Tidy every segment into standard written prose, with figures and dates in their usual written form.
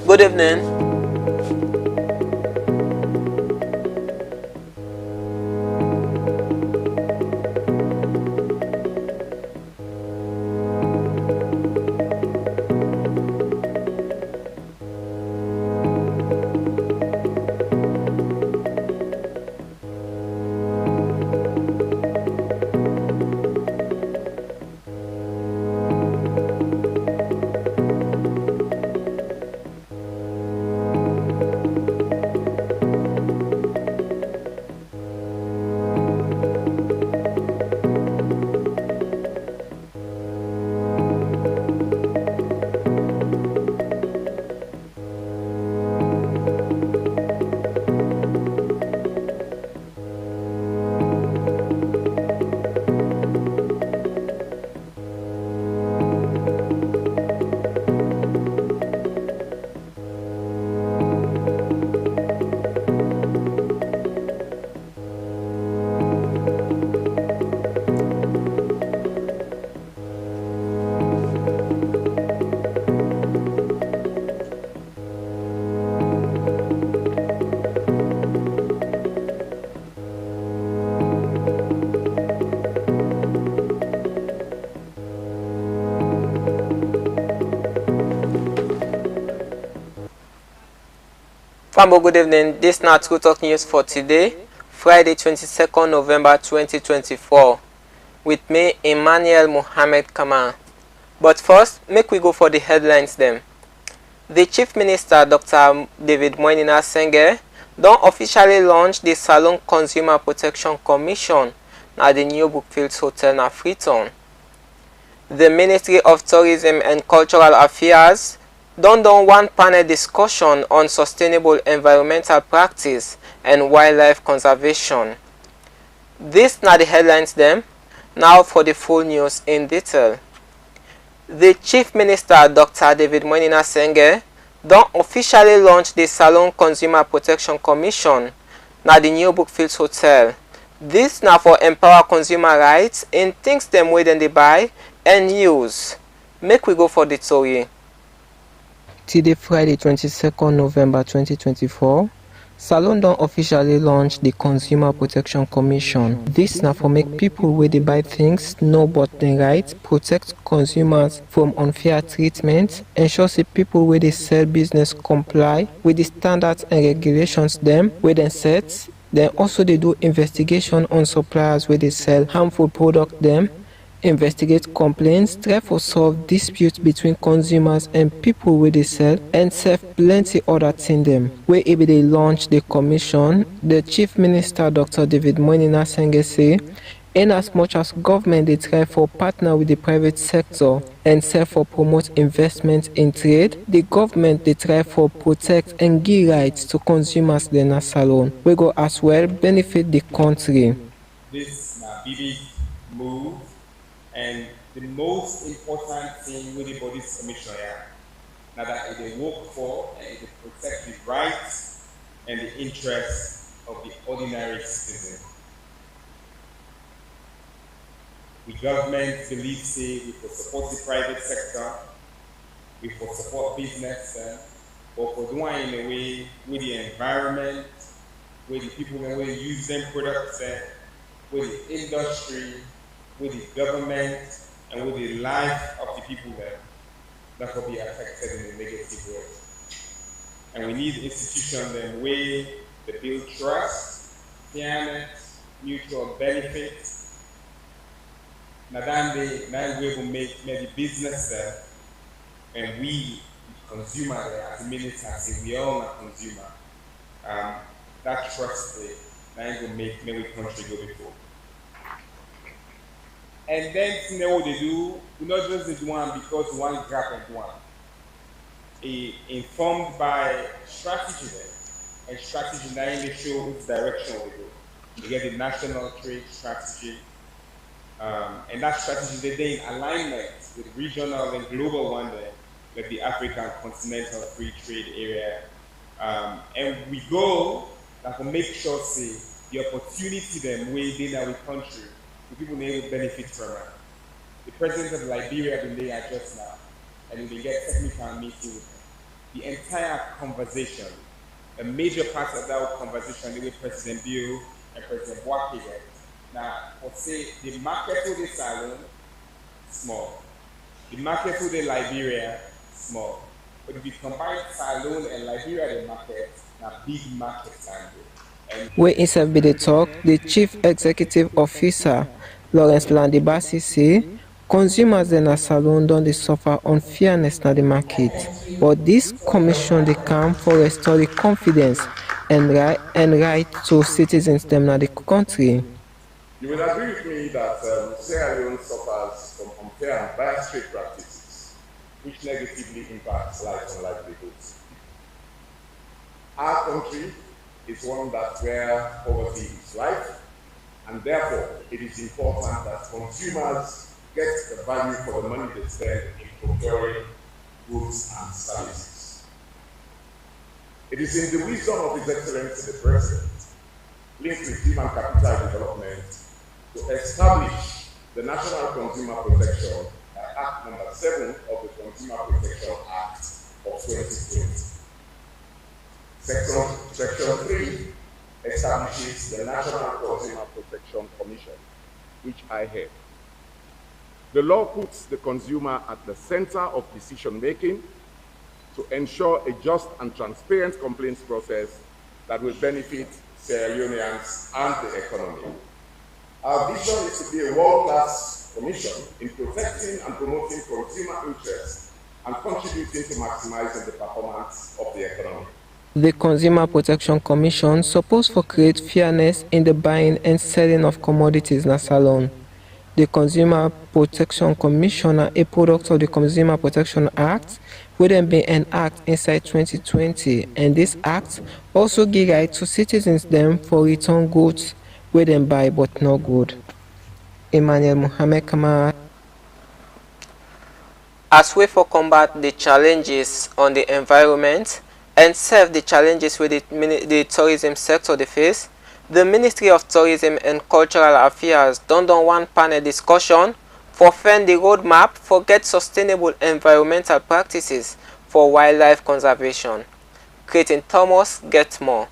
Good evening. Fambo, good evening. This is now True Talk News for today, Friday 22nd November 2024. With me, Emmanuel Mohamed Kamara. But first, make we go for the headlines then. The Chief Minister, Dr. David Moinina Senge, don officially launch the Salon Consumer Protection Commission at the New Brookfield Hotel na Freetown. The Ministry of Tourism and Cultural Affairs don one panel discussion on sustainable environmental practice and wildlife conservation. These are the headlines then. Now for the full news in detail. The Chief Minister, Dr. David Moinina Senge, don officially launch the Salon Consumer Protection Commission at the New Brookfield Hotel. This na for empower consumer rights in things them wey dem dey buy and use. Make we go for the story. Today, Friday 22nd November 2024, Salon don officially launch the Consumer Protection Commission. This na for make people wey dey buy things know about their rights, protect consumers from unfair treatment, ensure say people wey dey sell business comply with the standards and regulations dem wey dem set. Dem also dey do investigation on suppliers wey dey sell harmful products dem, investigate complaints, try for solve disputes between consumers and people wey dey sell, and serve plenty other things dem. Wey e be dey launch the commission, the Chief Minister Dr. David Moinina Senge say, in as much as government dey try for partner with the private sector and serve for promote investment in trade, the government dey try for protect and give rights to consumers dem na salon wey go as well benefit the country. This na big move. And the most important thing with the Bodies Commission now that they work for and they protect the rights and the interests of the ordinary citizen. The government believes say we will support the private sector, we will support business, but for doing in a way with the environment, with the people that will use them products, with the industry, with the government, and with the life of the people that will be affected in a negative way. And we need institutions that way to build trust, fairness, mutual benefits. Now that we will make maybe business there, and we consumer there, as ministers say we all are consumer. That trust that will make maybe country go before. And then you know what they do, we not just do one because one grab and one. Informed by strategy there. And strategy now in the show which direction we go. You get the national trade strategy. And that strategy they in alignment with regional and global one there, like the African continental free trade area. And we go that will make sure say the opportunity them way in our country. The people will benefit from it. The president of Liberia been there just now, and we get technical meeting with them. the entire conversation, a major part of that conversation with President Bill and President Boakye. Now, let's say the market for the Salon, small. The market for the Liberia, small. But if you combine Salon and Liberia, the market, now big market Salon. Where inside be the talk, the Chief Executive Officer, Lawrence Landibasi, say consumers in a salon don dey suffer unfairness na the market, but this commission dey come for restore the confidence and right to citizens dem na the country. You will agree with me that Sierra Leone suffers from unfair and biased trade practices, which negatively impacts lives and livelihoods. Our country is one where poverty is life, and therefore it is important that consumers get the value for the money they spend in procuring goods and services. It is in the wisdom of His Excellency the President, linked with human capital development, to establish the National Consumer Protection Act number 7 of the Consumer Protection Act of 2020. Section 3 establishes the National Consumer Protection Commission, which I head. The law puts the consumer at the center of decision-making to ensure a just and transparent complaints process that will benefit Sierra Leoneans and the economy. Our vision is to be a world-class commission in protecting and promoting consumer interests and contributing to maximizing the performance of the economy. The Consumer Protection Commission supposed to create fairness in the buying and selling of commodities in a salon. The Consumer Protection Commission are a product of the Consumer Protection Act, which then been enacted inside 2020, and this act also give right to citizens them for return goods where them buy but not good. Emmanuel Mohamed Kamara. As way for combat the challenges on the environment and serve the challenges with the tourism sector they face, the Ministry of Tourism and Cultural Affairs done one panel discussion for find the roadmap for get sustainable environmental practices for wildlife conservation. Creating Thomas get more.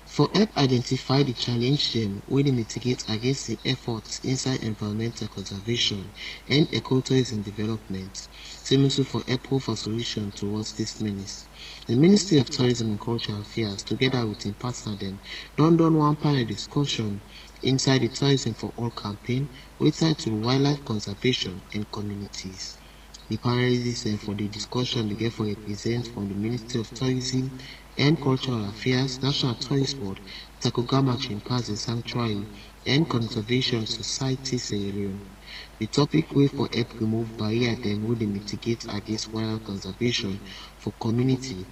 For help identify the challenge them wey dey mitigate against the efforts inside environmental conservation and ecotourism development, similar for help for solution towards this menace. The Ministry of Tourism and Cultural Affairs, together with im partner dem, done one panel discussion inside the Tourism for All campaign wey tied to wildlife conservation and communities. The panelists for the discussion dey get for represent from the Ministry of Tourism and Cultural Affairs, National Tourist Board, Takogama Chimpanzee Sanctuary, and Conservation Society Sierra Leone. The topic wey for help remove barrier dem wey dey mitigate against wildlife conservation for community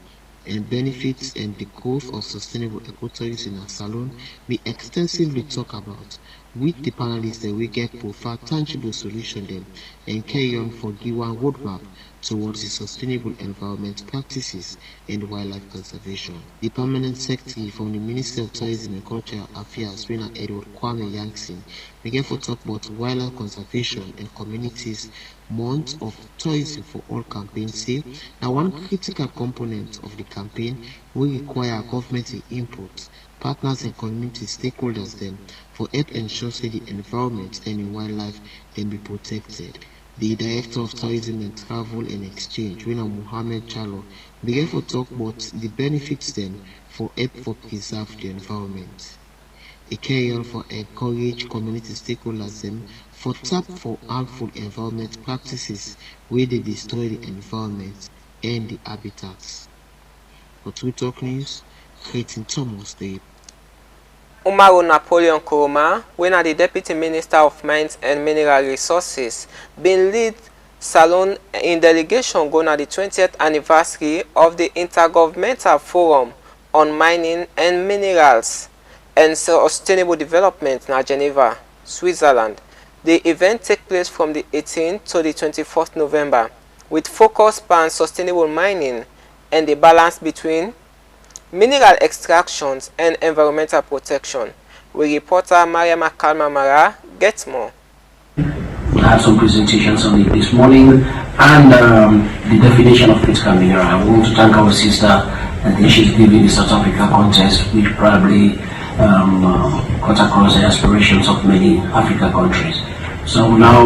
and benefits and the growth of sustainable ecotourism in a salon be extensively talked about, with the panelists that we get provide tangible solution them and carry on for give one roadmap towards the sustainable environment practices and wildlife conservation. The permanent secretary from the Ministry of Tourism and Cultural Affairs, Rena Edward Kwame Yankson, began to talk about wildlife conservation and communities month of tourism for all campaign say now one critical component of the campaign will require government input, partners and community stakeholders then for help ensure say the environment and the wildlife can be protected. The Director of Tourism and Travel and Exchange, Emmanuel Mohamed Kamara, began to talk about the benefits then for help for preserve the environment. A carry on for encourage community stakeholders them for tap for harmful environment practices where they destroy the environment and the habitats. For True Talk News, Creating Thomas the Umaru Napoleon Kuruma, when the Deputy Minister of Mines and Mineral Resources, been lead salon in delegation going at the 20th anniversary of the Intergovernmental Forum on Mining and Minerals and Sustainable Development in Geneva, Switzerland. The event takes place from the 18th to the 24th November with focus on sustainable mining and the balance between mineral extractions and environmental protection. We reporter Emmanuel Mohamed Kamara gets more. had some presentations on it this morning, and the definition of critical mineral. I want to thank our sister. I think she's giving the South Africa contest, which probably cut across the aspirations of many African countries. So I will now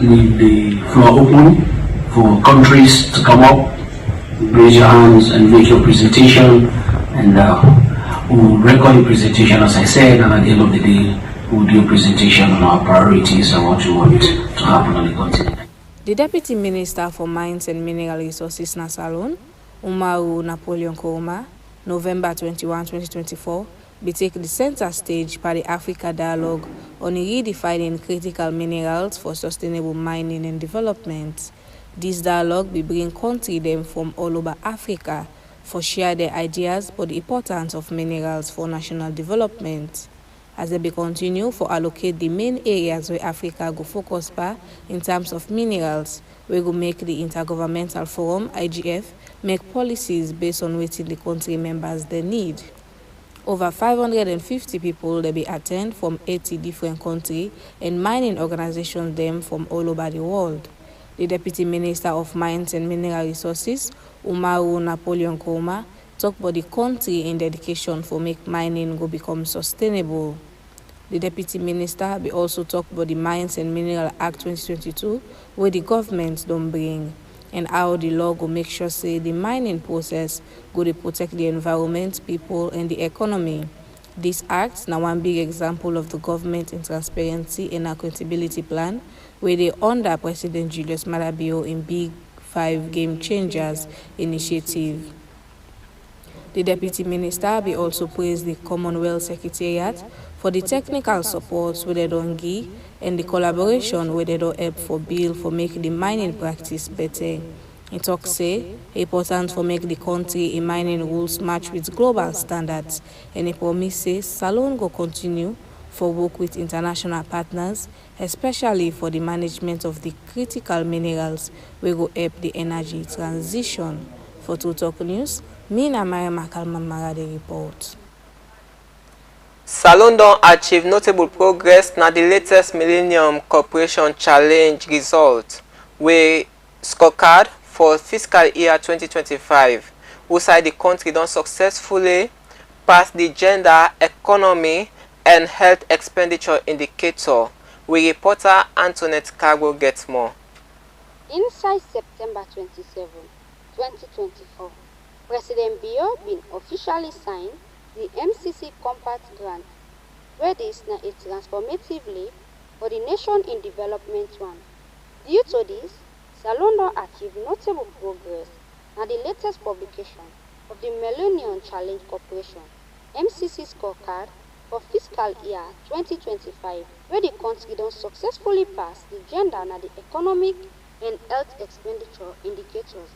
leave the floor open for countries to come up, raise your hands and make your presentation, and we'll record the presentation as I said, and at the end of the day, we'll do a presentation on our priorities and what we want to happen on the continent. The Deputy Minister for Mines and Mineral Resources na Salone, Umaru Napoleon Koroma, November 21, 2024, be take the center stage for the Africa Dialogue on redefining critical minerals for sustainable mining and development. This dialogue will bring countries them from all over Africa for share their ideas about the importance of minerals for national development. As they be continue for allocate the main areas where Africa go focus by in terms of minerals, we go make the Intergovernmental Forum, IGF, make policies based on what the country members they need. Over 550 people they be attend from 80 different countries and mining organizations them from all over the world. The Deputy Minister of Mines and Mineral Resources, Umaru Napoleon Koroma, talk about the country in dedication for make mining go become sustainable. The Deputy Minister be also talk about the Mines and Mineral Act 2022, where the government don't bring, and how the law go make sure say the mining process go to protect the environment, people, and the economy. This act now one big example of the government in transparency and accountability plan, where they under President Julius Maada Bio in Big 5 Game Changers initiative. The Deputy Minister be also praised the Commonwealth Secretariat for the technical support where they don't give and the collaboration where they don't help for build for make the mining practice better. He talk say important for make the country in mining rules match with global standards, and he promise say Salone go continue for work with international partners, especially for the management of the critical minerals we go help the energy transition. For True Talk News, me and Emmanuel Kamara the report. Salone don achieve notable progress na the latest Millennium Corporation Challenge result, wey scorecard for fiscal year 2025, whereby the country don successfully pass the gender, economy, and health expenditure indicator. We reporter Antoinette Cargo gets more. Inside September 27, 2024, President Bio bin officially signed the MCC Compact Grant, where this na a transformative leap for the nation in development one. Due to this, Salone don achieve notable progress na the latest publication of the Millennium Challenge Corporation MCC scorecard for fiscal year 2025, where the country don successfully pass the gender na the economic and health expenditure indicators,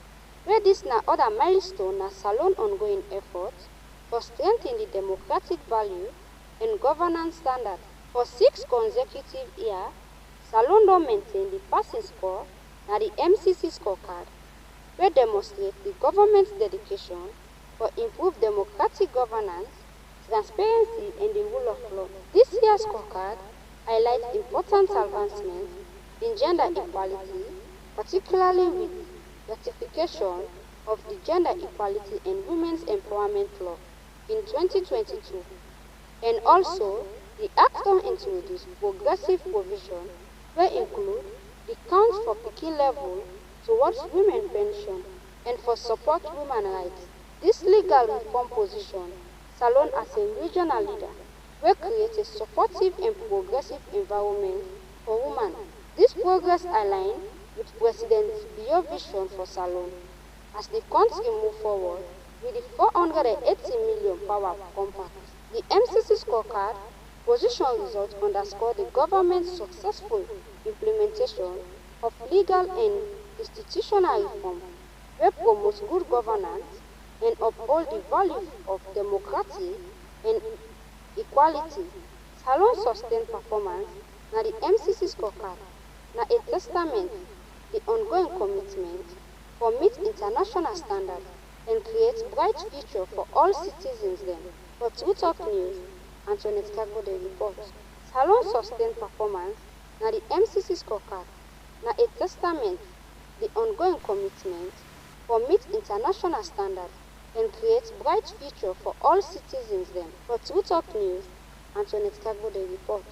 where this na other milestone na Salone ongoing efforts for strengthening the democratic value and governance standards. For 6 consecutive years, Salone don maintain the passing score na the MCC scorecard, where demonstrate the government's dedication for improved democratic governance, transparency, and the rule of law. This year's scorecard highlights important advancements in gender equality, particularly with ratification of the Gender Equality and Women's Empowerment Law in 2022, and also the Act don introduce progressive provision wey include the count for pikin level towards women pension and for support women rights. This legal reform position Salone as a regional leader wey create a supportive and progressive environment for women. This progress aligns with President Bio's vision for Salone as the country move forward with the 480 million power compact. The MCC scorecard position results underscore the government's successful implementation of legal and institutional reform wey promotes good governance and uphold the values of democracy and equality. Salone's sustained performance na the MCC scorecard na a testament the ongoing commitment for meet international standards and create bright future for all citizens then. For True Talk News, Antoinette Cargo the report. Salone's sustained performance na the MCC scorecard na a testament the ongoing commitment for meet international standards and create bright future for all citizens dem. For True Talk News, Antoinette Kagbo dey report.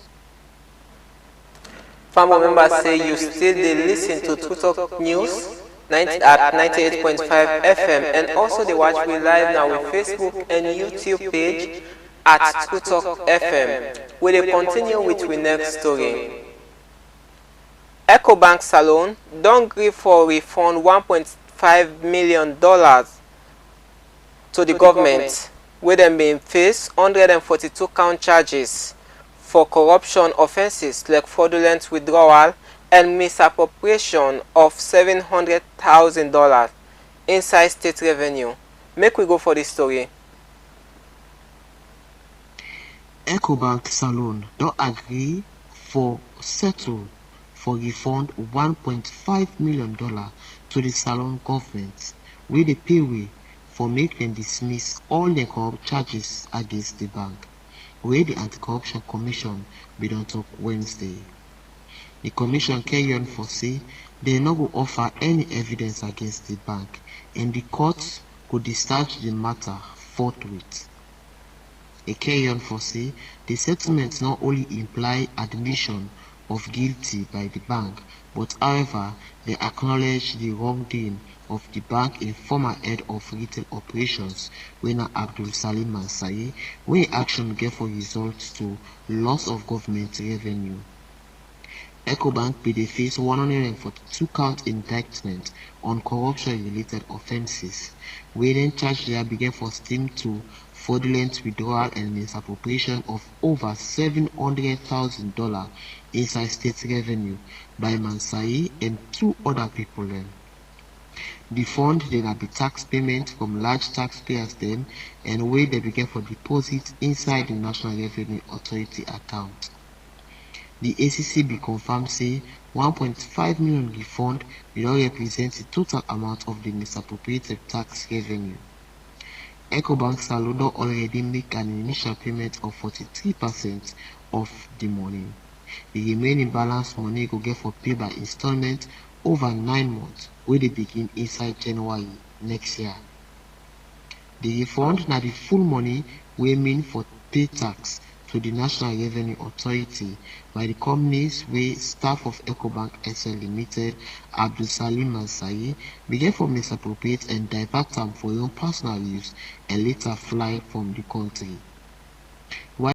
Family members say you still dey listen to True Talk News at 98.5 FM and also dey watch me live now with Facebook and YouTube page at True Talk FM. We dey continue with we next story. EcoBank Salon don gree for refund $1.5 million to the government wey dem bin face 142 count charges for corruption offences like fraudulent withdrawal and misappropriation of $700,000 inside state revenue. Make we go for this story. EcoBank Salon don agree for settle for refund $1.5 million to the Salon government wey dey pay way for make dem dismiss all the corrupt charges against the bank wey the Anti-Corruption Commission bin don tok Wednesday. The commission carry on for say they no go offer any evidence against the bank and the court go discharge the matter forthwith. They carry on for say the settlement not only imply admission of guilty by the bank, but however they acknowledge the wrongdoing of the bank in former head of retail operations wey na Abdul Salim Mansaye, wey action get for result to loss of government revenue. EcoBank bin dey face 142 count indictment on corruption-related offences, wey then charge their begin for steam to fraudulent withdrawal and misappropriation of over $700,000 inside state revenue by Mansaye and 2 other people dem. The fund dey na be tax payment from large taxpayers dem and wey they begin for deposit inside the National Revenue Authority account. The ACC be confirmed say $1.5 million refund will not represent the total amount of the misappropriated tax revenue. EcoBank Salon don already make an initial payment of 43% of the money. The remaining balance money go get for pay by installment over 9 months, wey dey begin inside January next year. The refund na the full money wey mean for pay tax to the National Revenue Authority by the companies wey staff of EcoBank SL Limited, Abdul Salim Mansaye, begin for misappropriate and divert am for your own personal use and later fly from the country.